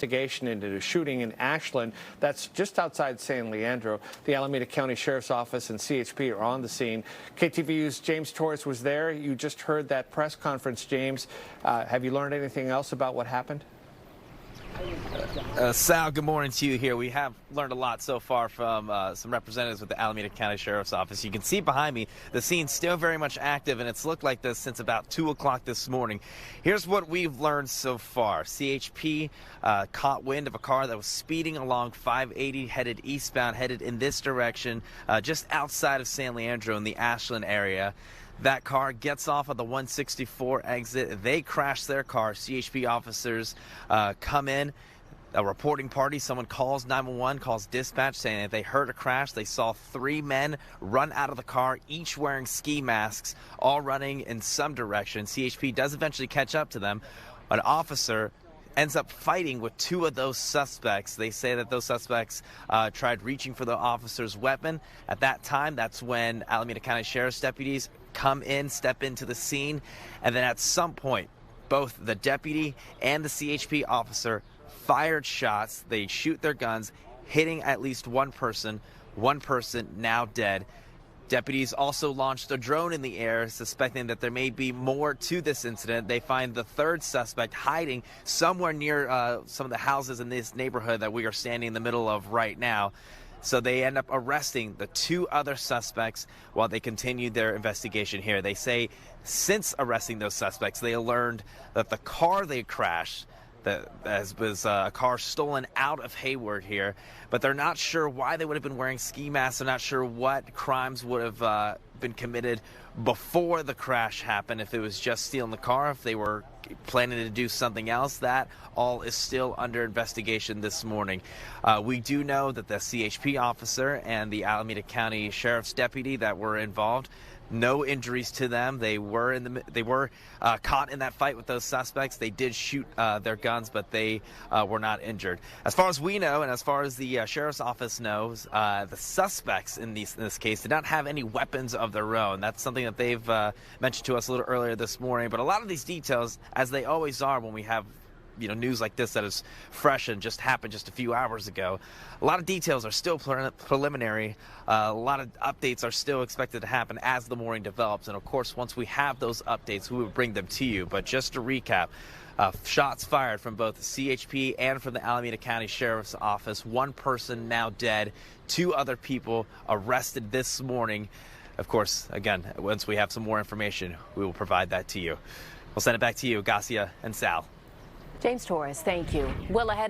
investigation into the shooting in Ashland. That's just outside San Leandro. The Alameda County Sheriff's Office and CHP are on the scene. KTVU's James Torrez was there. You just heard that press conference, James. Have you learned anything else about what happened? Sal, good morning to you here. We have learned a lot so far from some representatives with the Alameda County Sheriff's Office. You can see behind me, the scene's still very much active, and it's looked like this since about 2 o'clock this morning. Here's what we've learned so far. CHP caught wind of a car that was speeding along 580, headed eastbound, headed in this direction, just outside of San Leandro in the Ashland area. That car gets off of the 164 exit. They crash their car. CHP officers come in, a reporting party. Someone calls 911, calls dispatch, saying that they heard a crash. They saw 3 men run out of the car, each wearing ski masks, all running in some direction. CHP does eventually catch up to them. An officer ends up fighting with 2 of those suspects. They say that those suspects tried reaching for the officer's weapon. At that time, that's when Alameda County Sheriff's deputies come in, step into the scene, and then at some point, both the deputy and the CHP officer fired shots. They shoot their guns, hitting at least one person now dead. Deputies also launched a drone in the air, suspecting that there may be more to this incident. They find the 3rd suspect hiding somewhere near some of the houses in this neighborhood that we are standing in the middle of right now. So they end up arresting the 2 other suspects while they continued their investigation here. They say since arresting those suspects, they learned that the car they crashed, that was a car stolen out of Hayward here, but they're not sure why they would have been wearing ski masks. They're not sure what crimes would have been committed before the crash happened, if it was just stealing the car, if they were planning to do something else. That all is still under investigation this morning. We do know that the CHP officer and the Alameda County Sheriff's deputy that were involved, no injuries to them. They were caught in that fight with those suspects. They did shoot their guns, but they were not injured. As far as we know, and as far as the Sheriff's Office knows, the suspects in this case did not have any weapons of their own. That's something that they've mentioned to us a little earlier this morning. But a lot of these details, as they always are when we have news like this that is fresh and just happened just a few hours ago, a lot of details are still preliminary. A lot of updates are still expected to happen as the morning develops. And of course, once we have those updates, we will bring them to you. But just to recap, shots fired from both the CHP and from the Alameda County Sheriff's Office. 1 person now dead, 2 other people arrested this morning. Of course, again, once we have some more information, we will provide that to you. We'll send it back to you, Garcia and Sal. James Torrez, thank you. Well ahead of